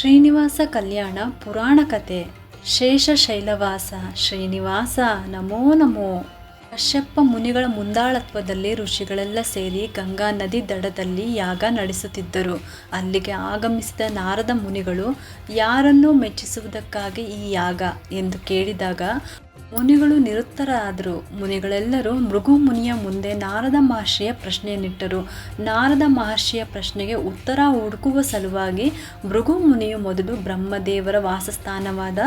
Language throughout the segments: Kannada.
ಶ್ರೀನಿವಾಸ ಕಲ್ಯಾಣ ಪುರಾಣ ಕಥೆ. ಶೇಷಶೈಲವಾಸ ಶ್ರೀನಿವಾಸ ನಮೋ ನಮೋ. ಕಶ್ಯಪ ಮುನಿಗಳ ಮುಂದಾಳತ್ವದಲ್ಲಿ ಋಷಿಗಳೆಲ್ಲ ಸೇರಿ ಗಂಗಾ ನದಿ ದಡದಲ್ಲಿ ಯಾಗ ನಡೆಸುತ್ತಿದ್ದರು. ಅಲ್ಲಿಗೆ ಆಗಮಿಸಿದ ನಾರದ ಮುನಿಗಳು ಯಾರನ್ನೂ ಮೆಚ್ಚಿಸುವುದಕ್ಕಾಗಿ ಈ ಯಾಗ ಎಂದು ಕೇಳಿದಾಗ ಮುನಿಗಳು ನಿರುತ್ತರಾದರು. ಮುನಿಗಳೆಲ್ಲರೂ ಭೃಗು ಮುನಿಯ ಮುಂದೆ ನಾರದ ಮಹರ್ಷಿಯ ಪ್ರಶ್ನೆಯನ್ನಿಟ್ಟರು. ನಾರದ ಮಹರ್ಷಿಯ ಪ್ರಶ್ನೆಗೆ ಉತ್ತರ ಹುಡುಕುವ ಸಲುವಾಗಿ ಭೃಗು ಮುನಿಯು ಮೊದಲು ಬ್ರಹ್ಮದೇವರ ವಾಸಸ್ಥಾನವಾದ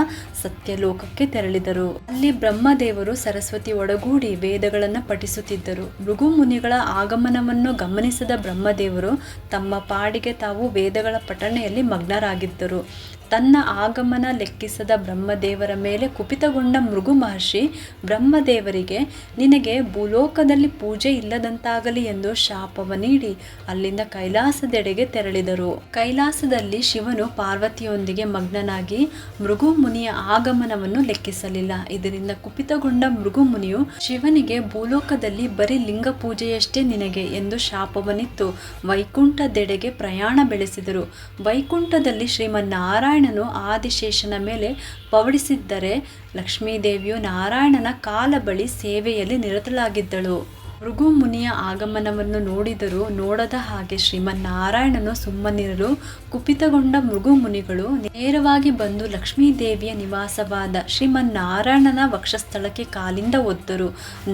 ಸತ್ಯಲೋಕಕ್ಕೆ ತೆರಳಿದರು. ಅಲ್ಲಿ ಬ್ರಹ್ಮದೇವರು ಸರಸ್ವತಿ ಒಡಗೂಡಿ ವೇದಗಳನ್ನು ಪಠಿಸುತ್ತಿದ್ದರು. ಭೃಗು ಮುನಿಗಳ ಆಗಮನವನ್ನು ಗಮನಿಸಿದ ಬ್ರಹ್ಮದೇವರು ತಮ್ಮ ಪಾಡಿಗೆ ತಾವು ವೇದಗಳ ಪಠಣೆಯಲ್ಲಿ ಮಗ್ನರಾಗಿದ್ದರು. ತನ್ನ ಆಗಮನ ಲೆಕ್ಕಿಸದ ಬ್ರಹ್ಮದೇವರ ಮೇಲೆ ಕುಪಿತಗೊಂಡ ಭೃಗು ಮಹರ್ಷಿ ಬ್ರಹ್ಮದೇವರಿಗೆ ನಿನಗೆ ಭೂಲೋಕದಲ್ಲಿ ಪೂಜೆ ಇಲ್ಲದಂತಾಗಲಿ ಎಂದು ಶಾಪವ ನೀಡಿ ಅಲ್ಲಿಂದ ಕೈಲಾಸದೆಡೆಗೆ ತೆರಳಿದರು. ಕೈಲಾಸದಲ್ಲಿ ಶಿವನು ಪಾರ್ವತಿಯೊಂದಿಗೆ ಮಗ್ನನಾಗಿ ಭೃಗು ಮುನಿಯ ಆಗಮನವನ್ನು ಲೆಕ್ಕಿಸಲಿಲ್ಲ. ಇದರಿಂದ ಕುಪಿತಗೊಂಡ ಭೃಗು ಮುನಿಯು ಶಿವನಿಗೆ ಭೂಲೋಕದಲ್ಲಿ ಬರೀ ಲಿಂಗ ಪೂಜೆಯಷ್ಟೇ ನಿನಗೆ ಎಂದು ಶಾಪವನ್ನಿತ್ತು ವೈಕುಂಠದೆಡೆಗೆ ಪ್ರಯಾಣ ಬೆಳೆಸಿದರು. ವೈಕುಂಠದಲ್ಲಿ ಶ್ರೀಮನ್ನಾರಾಯಣನು ಆದಿಶೇಷನ ಮೇಲೆ ಪವಡಿಸಿದ್ದರೆ ಲಕ್ಷ್ಮೀದೇವಿಯು ನಾರಾಯಣನ ಕಾಲ ಬಳಿ ಸೇವೆಯಲ್ಲಿ ನಿರತಳಾಗಿದ್ದಳು. ಭೃಗು ಮುನಿಯ ಆಗಮನವನ್ನು ನೋಡಿದರೂ ನೋಡದ ಹಾಗೆ ಶ್ರೀಮನ್ನಾರಾಯಣನು ಸುಮ್ಮನಿರಲು ಕುಪಿತಗೊಂಡ ಭೃಗು ಮುನಿಗಳು ನೇರವಾಗಿ ಬಂದು ಲಕ್ಷ್ಮೀದೇವಿಯ ನಿವಾಸವಾದ ಶ್ರೀಮನ್ನಾರಾಯಣನ ವಕ್ಷಸ್ಥಳಕ್ಕೆ ಕಾಲಿಂದ ಒದ್ದರು.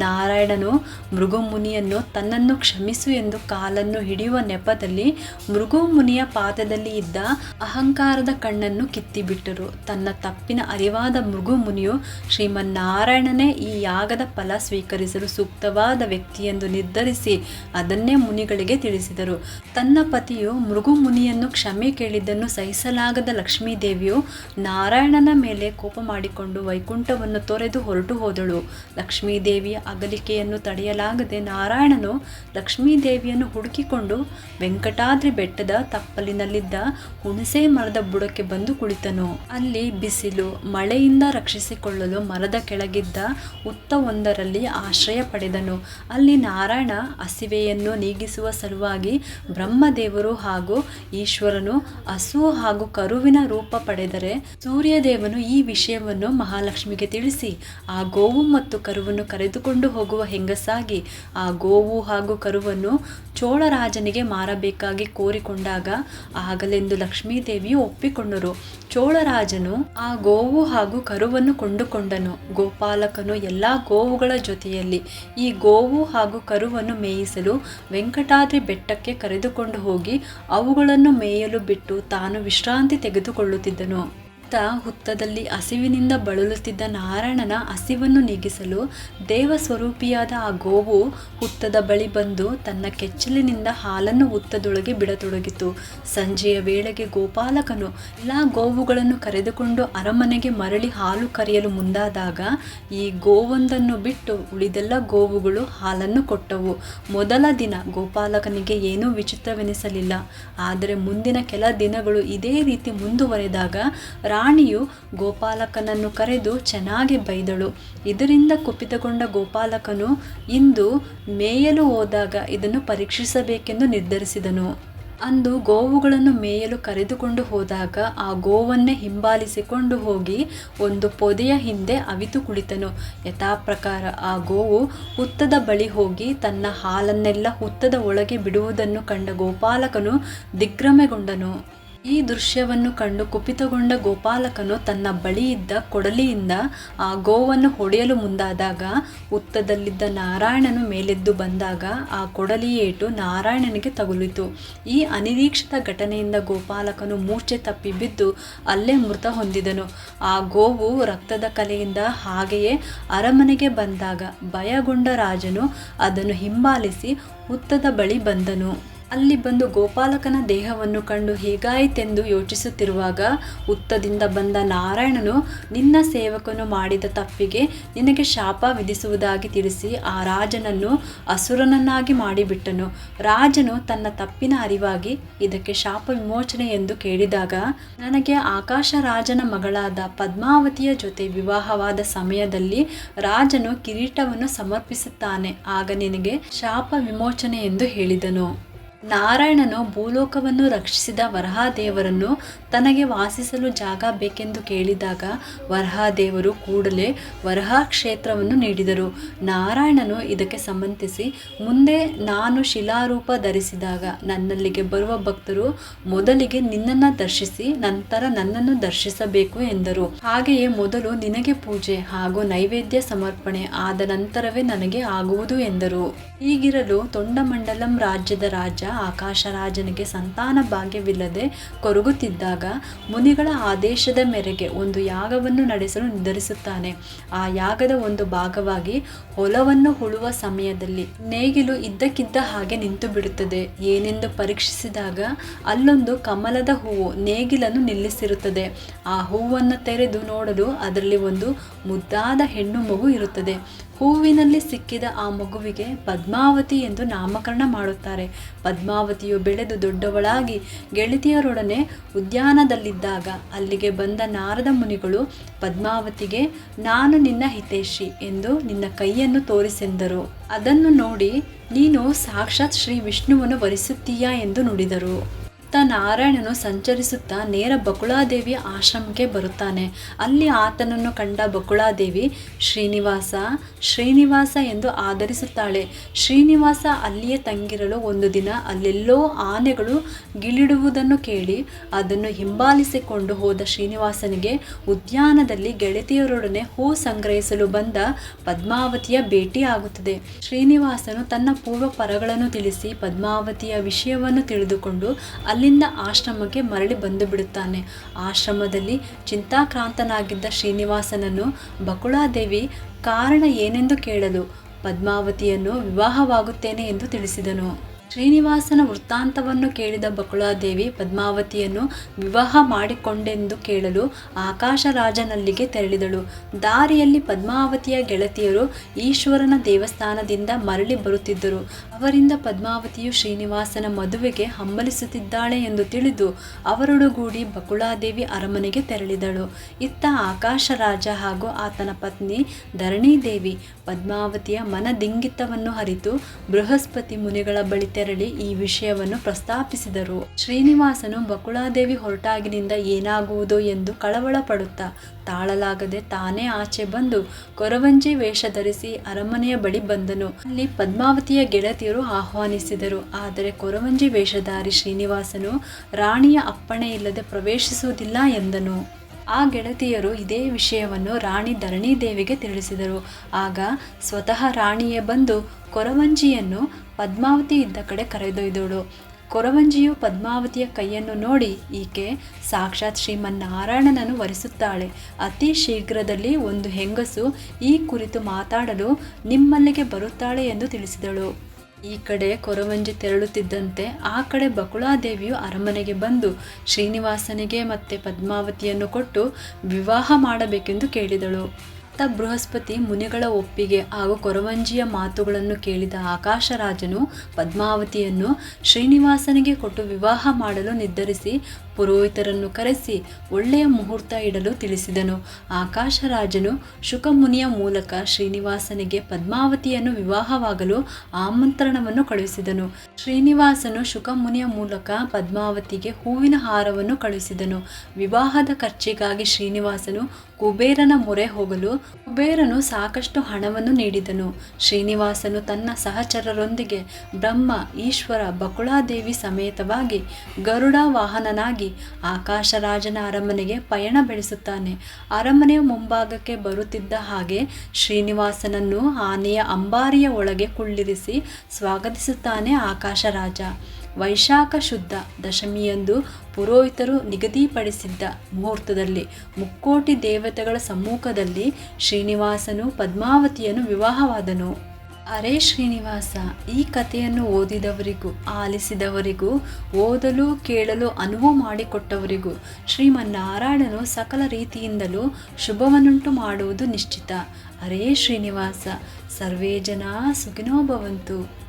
ನಾರಾಯಣನು ಭೃಗು ಮುನಿಯನ್ನು ತನ್ನನ್ನು ಕ್ಷಮಿಸು ಎಂದು ಕಾಲನ್ನು ಹಿಡಿಯುವ ನೆಪದಲ್ಲಿ ಭೃಗು ಮುನಿಯ ಪಾದದಲ್ಲಿ ಇದ್ದ ಅಹಂಕಾರದ ಕಣ್ಣನ್ನು ಕಿತ್ತಿಬಿಟ್ಟರು. ತನ್ನ ತಪ್ಪಿನ ಅರಿವಾದ ಭೃಗು ಮುನಿಯು ಶ್ರೀಮನ್ನಾರಾಯಣನೇ ಈ ಯಾಗದ ಫಲ ಸ್ವೀಕರಿಸಲು ಸೂಕ್ತವಾದ ವ್ಯಕ್ತಿ ಎಂದು ನಿರ್ಧರಿಸಿ ಅದನ್ನೇ ಮುನಿಗಳಿಗೆ ತಿಳಿಸಿದರು. ತನ್ನ ಪತಿಯು ಭೃಗು ಮುನಿಯನ್ನು ಕ್ಷಮೆ ಕೇಳಿದ್ದನ್ನು ಸಹಿಸಲಾಗದ ಲಕ್ಷ್ಮೀದೇವಿಯು ನಾರಾಯಣನ ಮೇಲೆ ಕೋಪ ಮಾಡಿಕೊಂಡು ವೈಕುಂಠವನ್ನು ತೊರೆದು ಹೊರಟು ಹೋದಳು. ಲಕ್ಷ್ಮೀದೇವಿಯ ಅಗಲಿಕೆಯನ್ನು ತಡೆಯಲಾಗದೆ ನಾರಾಯಣನು ಲಕ್ಷ್ಮೀದೇವಿಯನ್ನು ಹುಡುಕಿಕೊಂಡು ವೆಂಕಟಾದ್ರಿ ಬೆಟ್ಟದ ತಪ್ಪಲಿನಲ್ಲಿದ್ದ ಹುಣಸೆ ಮರದ ಬುಡಕ್ಕೆ ಬಂದು ಕುಳಿತನು. ಅಲ್ಲಿ ಬಿಸಿಲು ಮಳೆಯಿಂದ ರಕ್ಷಿಸಿಕೊಳ್ಳಲು ಮರದ ಕೆಳಗಿದ್ದ ಹುತ್ತವೊಂದರಲ್ಲಿ ಆಶ್ರಯ ಪಡೆದನು. ಅಲ್ಲಿ ನಾರಾಯಣ ಹಸಿವೆಯನ್ನು ನೀಗಿಸುವ ಸಲುವಾಗಿ ಬ್ರಹ್ಮದೇವರು ಹಾಗೂ ಈಶ್ವರನು ಹಸು ಹಾಗೂ ಕರುವಿನ ರೂಪ ಪಡೆದರೆ ಸೂರ್ಯದೇವನು ಈ ವಿಷಯವನ್ನು ಮಹಾಲಕ್ಷ್ಮಿಗೆ ತಿಳಿಸಿ ಆ ಗೋವು ಮತ್ತು ಕರುವನ್ನು ಕರೆದುಕೊಂಡು ಹೋಗುವ ಹೆಂಗಸಾಗಿ ಆ ಗೋವು ಹಾಗೂ ಕರುವನ್ನು ಚೋಳರಾಜನಿಗೆ ಮಾರಬೇಕಾಗಿ ಕೋರಿಕೊಂಡಾಗ ಆಗಲೆಂದು ಲಕ್ಷ್ಮೀದೇವಿಯು ಒಪ್ಪಿಕೊಂಡರು. ಚೋಳರಾಜನು ಆ ಗೋವು ಹಾಗೂ ಕರುವನ್ನು ಕೊಂಡುಕೊಂಡನು. ಗೋಪಾಲಕನು ಎಲ್ಲ ಗೋವುಗಳ ಜೊತೆಯಲ್ಲಿ ಈ ಗೋವು ಹಾಗೂ ಕರುವನ್ನು ಮೇಯಿಸಲು ವೆಂಕಟಾದ್ರಿ ಬೆಟ್ಟಕ್ಕೆ ಕರೆದುಕೊಂಡು ಹೋಗಿ ಅವುಗಳನ್ನು ಮೇಯಲು ಬಿಟ್ಟು ತಾನು ವಿಶ್ರಾಂತಿ ತೆಗೆದುಕೊಳ್ಳುತ್ತಿದ್ದನು. ಹುತ್ತದಲ್ಲಿ ಹಸಿವಿನಿಂದ ಬಳಲುತ್ತಿದ್ದ ನಾರಾಯಣನ ಹಸಿವನ್ನು ನೀಗಿಸಲು ದೇವಸ್ವರೂಪಿಯಾದ ಆ ಗೋವು ಹುತ್ತದ ಬಳಿ ಬಂದು ತನ್ನ ಕೆಚ್ಚಲಿನಿಂದ ಹಾಲನ್ನು ಹುತ್ತದೊಳಗೆ ಬಿಡತೊಡಗಿತು. ಸಂಜೆಯ ವೇಳೆಗೆ ಗೋಪಾಲಕನು ಎಲ್ಲ ಗೋವುಗಳನ್ನು ಕರೆದುಕೊಂಡು ಅರಮನೆಗೆ ಮರಳಿ ಹಾಲು ಕರೆಯಲು ಮುಂದಾದಾಗ ಈ ಗೋವೊಂದನ್ನು ಬಿಟ್ಟು ಉಳಿದೆಲ್ಲ ಗೋವುಗಳು ಹಾಲನ್ನು ಕೊಟ್ಟವು. ಮೊದಲ ದಿನ ಗೋಪಾಲಕನಿಗೆ ಏನೂ ವಿಚಿತ್ರವೆನಿಸಲಿಲ್ಲ. ಆದರೆ ಮುಂದಿನ ಕೆಲ ದಿನಗಳು ಇದೇ ರೀತಿ ಮುಂದುವರೆದಾಗ ರಾಣಿಯು ಗೋಪಾಲಕನನ್ನು ಕರೆದು ಚೆನ್ನಾಗಿ ಬೈದಳು. ಇದರಿಂದ ಕುಪಿತಗೊಂಡ ಗೋಪಾಲಕನು ಇಂದು ಮೇಯಲು ಹೋದಾಗ ಇದನ್ನು ಪರೀಕ್ಷಿಸಬೇಕೆಂದು ನಿರ್ಧರಿಸಿದನು. ಅಂದು ಗೋವುಗಳನ್ನು ಮೇಯಲು ಕರೆದುಕೊಂಡು ಹೋದಾಗ ಆ ಗೋವನ್ನೇ ಹಿಂಬಾಲಿಸಿಕೊಂಡು ಹೋಗಿ ಒಂದು ಪೊದೆಯ ಹಿಂದೆ ಅವಿತು ಕುಳಿತನು. ಯಥಾಪ್ರಕಾರ ಆ ಗೋವು ಹುತ್ತದ ಬಳಿ ಹೋಗಿ ತನ್ನ ಹಾಲನ್ನೆಲ್ಲ ಹುತ್ತದ ಒಳಗೆ ಬಿಡುವುದನ್ನು ಕಂಡ ಗೋಪಾಲಕನು ದಿಗ್ಭ್ರಮೆಗೊಂಡನು. ಈ ದೃಶ್ಯವನ್ನು ಕಂಡು ಕುಪಿತಗೊಂಡ ಗೋಪಾಲಕನು ತನ್ನ ಬಳಿಯಿದ್ದ ಕೊಡಲಿಯಿಂದ ಆ ಗೋವನ್ನು ಹೊಡೆಯಲು ಮುಂದಾದಾಗ ಹುತ್ತದಲ್ಲಿದ್ದ ನಾರಾಯಣನು ಮೇಲೆದ್ದು ಬಂದಾಗ ಆ ಕೊಡಲಿಯೇಟು ನಾರಾಯಣನಿಗೆ ತಗುಲಿತು. ಈ ಅನಿರೀಕ್ಷಿತ ಘಟನೆಯಿಂದ ಗೋಪಾಲಕನು ಮೂರ್ಛೆ ತಪ್ಪಿ ಬಿದ್ದು ಅಲ್ಲೇ ಮೃತ ಹೊಂದಿದನು. ಆ ಗೋವು ರಕ್ತದ ಕಲೆಯಿಂದ ಹಾಗೆಯೇ ಅರಮನೆಗೆ ಬಂದಾಗ ಭಯಗೊಂಡ ರಾಜನು ಅದನ್ನು ಹಿಂಬಾಲಿಸಿ ಹುತ್ತದ ಬಳಿ ಬಂದನು. ಅಲ್ಲಿ ಬಂದು ಗೋಪಾಲಕನ ದೇಹವನ್ನು ಕಂಡು ಹೇಗಾಯಿತೆಂದು ಯೋಚಿಸುತ್ತಿರುವಾಗ ಹುತ್ತದಿಂದ ಬಂದ ನಾರಾಯಣನು ನಿನ್ನ ಸೇವಕನು ಮಾಡಿದ ತಪ್ಪಿಗೆ ನಿನಗೆ ಶಾಪ ವಿಧಿಸುವುದಾಗಿ ತಿಳಿಸಿ ಆ ರಾಜನನ್ನು ಅಸುರನನ್ನಾಗಿ ಮಾಡಿಬಿಟ್ಟನು. ರಾಜನು ತನ್ನ ತಪ್ಪಿನ ಅರಿವಾಗಿ ಇದಕ್ಕೆ ಶಾಪ ವಿಮೋಚನೆ ಎಂದು ಕೇಳಿದಾಗ ನನಗೆ ಆಕಾಶ ರಾಜನ ಮಗಳಾದ ಪದ್ಮಾವತಿಯ ಜೊತೆ ವಿವಾಹವಾದ ಸಮಯದಲ್ಲಿ ರಾಜನು ಕಿರೀಟವನ್ನು ಸಮರ್ಪಿಸುತ್ತಾನೆ, ಆಗ ನಿನಗೆ ಶಾಪ ವಿಮೋಚನೆ ಎಂದು ಹೇಳಿದನು. ನಾರಾಯಣನು ಭೂಲೋಕವನ್ನು ರಕ್ಷಿಸಿದ ವರಹಾದೇವರನ್ನು ತನಗೆ ವಾಸಿಸಲು ಜಾಗ ಬೇಕೆಂದು ಕೇಳಿದಾಗ ವರಹಾದೇವರು ಕೂಡಲೇ ವರಹ ಕ್ಷೇತ್ರವನ್ನು ನೀಡಿದರು. ನಾರಾಯಣನು ಇದಕ್ಕೆ ಸಮ್ಮತಿಸಿ, ಮುಂದೆ ನಾನು ಶಿಲಾರೂಪ ಧರಿಸಿದಾಗ ನನ್ನಲ್ಲಿಗೆ ಬರುವ ಭಕ್ತರು ಮೊದಲಿಗೆ ನಿನ್ನನ್ನು ದರ್ಶಿಸಿ ನಂತರ ನನ್ನನ್ನು ದರ್ಶಿಸಬೇಕು ಎಂದರು. ಹಾಗೆಯೇ ಮೊದಲು ನಿನಗೆ ಪೂಜೆ ಹಾಗೂ ನೈವೇದ್ಯ ಸಮರ್ಪಣೆ ಆದ ನಂತರವೇ ನನಗೆ ಆಗುವುದು ಎಂದರು. ಹೀಗಿರಲು ತೊಂಡಮಂಡಲಂ ರಾಜ್ಯದ ರಾಜ ಆಕಾಶರಾಜನಿಗೆ ಸಂತಾನ ಭಾಗ್ಯವಿಲ್ಲದೆ ಕೊರಗುತ್ತಿದ್ದಾಗ ಮುನಿಗಳ ಆದೇಶದ ಮೇರೆಗೆ ಒಂದು ಯಾಗವನ್ನು ನಡೆಸಲು ನಿರ್ಧರಿಸುತ್ತಾನೆ. ಆ ಯಾಗದ ಒಂದು ಭಾಗವಾಗಿ ಹೊಲವನ್ನು ಉಳುವ ಸಮಯದಲ್ಲಿ ನೇಗಿಲು ಇದ್ದಕ್ಕಿದ್ದ ಹಾಗೆ ನಿಂತು ಬಿಡುತ್ತದೆ. ಏನೆಂದು ಪರೀಕ್ಷಿಸಿದಾಗ ಅಲ್ಲೊಂದು ಕಮಲದ ಹೂವು ನೇಗಿಲನ್ನು ನಿಲ್ಲಿಸಿರುತ್ತದೆ. ಆ ಹೂವನ್ನು ತೆರೆದು ನೋಡಲು ಅದರಲ್ಲಿ ಒಂದು ಮುದ್ದಾದ ಹೆಣ್ಣು ಮಗು ಇರುತ್ತದೆ. ಹೂವಿನಲ್ಲಿ ಸಿಕ್ಕಿದ ಆ ಮಗುವಿಗೆ ಪದ್ಮಾವತಿ ಎಂದು ನಾಮಕರಣ ಮಾಡುತ್ತಾರೆ. ಪದ್ಮಾವತಿಯು ಬೆಳೆದು ದೊಡ್ಡವಳಾಗಿ ಗೆಳತಿಯರೊಡನೆ ಉದ್ಯಾನದಲ್ಲಿದ್ದಾಗ ಅಲ್ಲಿಗೆ ಬಂದ ನಾರದ ಮುನಿಗಳು ಪದ್ಮಾವತಿಗೆ, ನಾನು ನಿನ್ನ ಹಿತೈಷಿ ಎಂದು ನಿನ್ನ ಕೈಯನ್ನು ತೋರಿಸೆಂದರು. ಅದನ್ನು ನೋಡಿ, ನೀನು ಸಾಕ್ಷಾತ್ ಶ್ರೀ ವಿಷ್ಣುವನ್ನು ವರಿಸುತ್ತೀಯಾ ಎಂದು ನುಡಿದರು. ನಾರಾಯಣನು ಸಂಚರಿಸುತ್ತಾ ನೇರ ಬಕುಳಾದೇವಿಯ ಆಶ್ರಮಕ್ಕೆ ಬರುತ್ತಾನೆ. ಅಲ್ಲಿ ಆತನನ್ನು ಕಂಡ ಬಕುಳಾದೇವಿ ಶ್ರೀನಿವಾಸ ಶ್ರೀನಿವಾಸ ಎಂದು ಆದರಿಸುತ್ತಾಳೆ. ಶ್ರೀನಿವಾಸ ಅಲ್ಲಿಯೇ ತಂಗಿರಲು ಒಂದು ದಿನ ಅಲ್ಲೆಲ್ಲೋ ಆನೆಗಳು ಗಿಳಿಡುವುದನ್ನು ಕೇಳಿ ಅದನ್ನು ಹಿಂಬಾಲಿಸಿಕೊಂಡು ಹೋದ ಶ್ರೀನಿವಾಸನಿಗೆ ಉದ್ಯಾನದಲ್ಲಿ ಗೆಳತಿಯರೊಡನೆ ಹೂ ಸಂಗ್ರಹಿಸಲು ಬಂದ ಪದ್ಮಾವತಿಯ ಭೇಟಿ ಆಗುತ್ತದೆ. ಶ್ರೀನಿವಾಸನು ತನ್ನ ಪೂರ್ವ ಪರಗಳನ್ನು ತಿಳಿಸಿ ಪದ್ಮಾವತಿಯ ವಿಷಯವನ್ನು ತಿಳಿದುಕೊಂಡು ಅಲ್ಲಿಂದ ಆಶ್ರಮಕ್ಕೆ ಮರಳಿ ಬಂದು ಬಿಡುತ್ತಾನೆ. ಆಶ್ರಮದಲ್ಲಿ ಚಿಂತಾಕ್ರಾಂತನಾಗಿದ್ದ ಶ್ರೀನಿವಾಸನನ್ನು ಬಕುಳಾದೇವಿ ಕಾರಣ ಏನೆಂದು ಕೇಳಲು ಪದ್ಮಾವತಿಯನ್ನು ವಿವಾಹವಾಗುತ್ತೇನೆ ಎಂದು ತಿಳಿಸಿದನು. ಶ್ರೀನಿವಾಸನ ವೃತ್ತಾಂತವನ್ನು ಕೇಳಿದ ಬಕುಳಾದೇವಿ ಪದ್ಮಾವತಿಯನ್ನು ವಿವಾಹ ಮಾಡಿಕೊಂಡೆಂದು ಕೇಳಲು ಆಕಾಶರಾಜನಲ್ಲಿಗೆ ತೆರಳಿದಳು. ದಾರಿಯಲ್ಲಿ ಪದ್ಮಾವತಿಯ ಗೆಳತಿಯರು ಈಶ್ವರನ ದೇವಸ್ಥಾನದಿಂದ ಮರಳಿ ಬರುತ್ತಿದ್ದರು. ಅವರಿಂದ ಪದ್ಮಾವತಿಯು ಶ್ರೀನಿವಾಸನ ಮದುವೆಗೆ ಹಂಬಲಿಸುತ್ತಿದ್ದಾಳೆ ಎಂದು ತಿಳಿದು ಅವರೊಡಗೂಡಿ ಬಕುಳಾದೇವಿ ಅರಮನೆಗೆ ತೆರಳಿದಳು. ಇತ್ತ ಆಕಾಶರಾಜ ಹಾಗೂ ಆತನ ಪತ್ನಿ ಧರಣಿದೇವಿ ಪದ್ಮಾವತಿಯ ಮನದಿಂಗಿತವನ್ನು ಅರಿತು ಬೃಹಸ್ಪತಿ ಮುನಿಗಳ ಬಳಿ ತೆರಳಿ ಈ ವಿಷಯವನ್ನು ಪ್ರಸ್ತಾಪಿಸಿದರು. ಶ್ರೀನಿವಾಸನು ಬಕುಳಾದೇವಿ ಹೊರಟಾಗಿನಿಂದ ಏನಾಗುವುದೋ ಎಂದು ಕಳವಳ ಪಡುತ್ತಾ ತಾಳಲಾಗದೆ ತಾನೇ ಆಚೆ ಬಂದು ಕೊರವಂಜಿ ವೇಷ ಧರಿಸಿ ಅರಮನೆಯ ಬಳಿ ಬಂದನು. ಅಲ್ಲಿ ಪದ್ಮಾವತಿಯ ಗೆಳತಿಯರು ಆಹ್ವಾನಿಸಿದರು. ಆದರೆ ಕೊರವಂಜಿ ವೇಷಧಾರಿ ಶ್ರೀನಿವಾಸನು ರಾಣಿಯ ಅಪ್ಪಣೆ ಇಲ್ಲದೆ ಪ್ರವೇಶಿಸುವುದಿಲ್ಲ ಎಂದನು. ಆ ಗೆಳತಿಯರು ಇದೇ ವಿಷಯವನ್ನು ರಾಣಿ ಧರಣಿದೇವಿಗೆ ತಿಳಿಸಿದರು. ಆಗ ಸ್ವತಃ ರಾಣಿಯೇ ಬಂದು ಕೊರವಂಜಿಯನ್ನು ಪದ್ಮಾವತಿ ಇದ್ದ ಕಡೆ ಕರೆದೊಯ್ದಳು. ಕೊರವಂಜಿಯು ಪದ್ಮಾವತಿಯ ಕೈಯನ್ನು ನೋಡಿ, ಈಕೆ ಸಾಕ್ಷಾತ್ ಶ್ರೀಮನ್ನಾರಾಯಣನನ್ನು ವರಿಸುತ್ತಾಳೆ. ಅತಿ ಶೀಘ್ರದಲ್ಲಿ ಒಂದು ಹೆಂಗಸು ಈ ಕುರಿತು ಮಾತಾಡಲು ನಿಮ್ಮಲ್ಲಿಗೆ ಬರುತ್ತಾಳೆ ಎಂದು ತಿಳಿಸಿದಳು. ಈ ಕಡೆ ಕೊರವಂಜಿ ತೆರಳುತ್ತಿದ್ದಂತೆ ಆ ಕಡೆ ಬಕುಳಾದೇವಿಯು ಅರಮನೆಗೆ ಬಂದು ಶ್ರೀನಿವಾಸನಿಗೆ ಮತ್ತೆ ಪದ್ಮಾವತಿಯನ್ನು ಕೊಟ್ಟು ವಿವಾಹ ಮಾಡಬೇಕೆಂದು ಕೇಳಿದಳು. ಬೃಹಸ್ಪತಿ ಮುನಿಗಳ ಒಪ್ಪಿಗೆ ಹಾಗೂ ಕೊರವಂಜಿಯ ಮಾತುಗಳನ್ನು ಕೇಳಿದ ಆಕಾಶರಾಜನು ಪದ್ಮಾವತಿಯನ್ನು ಶ್ರೀನಿವಾಸನಿಗೆ ಕೊಟ್ಟು ವಿವಾಹ ಮಾಡಲು ನಿರ್ಧರಿಸಿ ಪುರೋಹಿತರನ್ನು ಕರೆಸಿ ಒಳ್ಳೆಯ ಮುಹೂರ್ತ ಇಡಲು ತಿಳಿಸಿದನು. ಆಕಾಶರಾಜನು ಶುಕಮುನಿಯ ಮೂಲಕ ಶ್ರೀನಿವಾಸನಿಗೆ ಪದ್ಮಾವತಿಯನ್ನು ವಿವಾಹವಾಗಲು ಆಮಂತ್ರಣವನ್ನು ಕಳುಹಿಸಿದನು. ಶ್ರೀನಿವಾಸನು ಶುಕಮುನಿಯ ಮೂಲಕ ಪದ್ಮಾವತಿಗೆ ಹೂವಿನ ಹಾರವನ್ನು ಕಳುಹಿಸಿದನು. ವಿವಾಹದ ಖರ್ಚಿಗಾಗಿ ಶ್ರೀನಿವಾಸನು ಕುಬೇರನ ಮೊರೆ ಹೋಗಲು ಕುಬೇರನು ಸಾಕಷ್ಟು ಹಣವನ್ನು ನೀಡಿದನು. ಶ್ರೀನಿವಾಸನು ತನ್ನ ಸಹಚರರೊಂದಿಗೆ ಬ್ರಹ್ಮ, ಈಶ್ವರ, ಬಕುಳಾದೇವಿ ಸಮೇತವಾಗಿ ಗರುಡ ವಾಹನನಾಗಿ ಆಕಾಶರಾಜನ ಅರಮನೆಗೆ ಪಯಣ ಬೆಳೆಸುತ್ತಾನೆ. ಅರಮನೆಯ ಮುಂಭಾಗಕ್ಕೆ ಬರುತ್ತಿದ್ದ ಹಾಗೆ ಶ್ರೀನಿವಾಸನನ್ನು ಆನೆಯ ಅಂಬಾರಿಯ ಒಳಗೆ ಕುಳ್ಳಿರಿಸಿ ಸ್ವಾಗತಿಸುತ್ತಾನೆ ಆಕಾಶರಾಜ. ವೈಶಾಖ ಶುದ್ಧ ದಶಮಿಯಂದು ಪುರೋಹಿತರು ನಿಗದಿಪಡಿಸಿದ್ದ ಮುಹೂರ್ತದಲ್ಲಿ ಮುಕ್ಕೋಟಿ ದೇವತೆಗಳ ಸಮ್ಮುಖದಲ್ಲಿ ಶ್ರೀನಿವಾಸನು ಪದ್ಮಾವತಿಯನ್ನು ವಿವಾಹವಾದನು. ಅರೇ ಶ್ರೀನಿವಾಸ, ಈ ಕಥೆಯನ್ನು ಓದಿದವರಿಗೂ ಆಲಿಸಿದವರಿಗೂ ಓದಲು ಕೇಳಲು ಅನುವು ಮಾಡಿಕೊಟ್ಟವರಿಗೂ ಶ್ರೀಮನ್ನಾರಾಯಣನು ಸಕಲ ರೀತಿಯಿಂದಲೂ ಶುಭವನ್ನುಂಟು ಮಾಡುವುದು ನಿಶ್ಚಿತ. ಅರೇ ಶ್ರೀನಿವಾಸ, ಸರ್ವೇ ಜನ ಸುಖಿನೋ ಭವಂತು.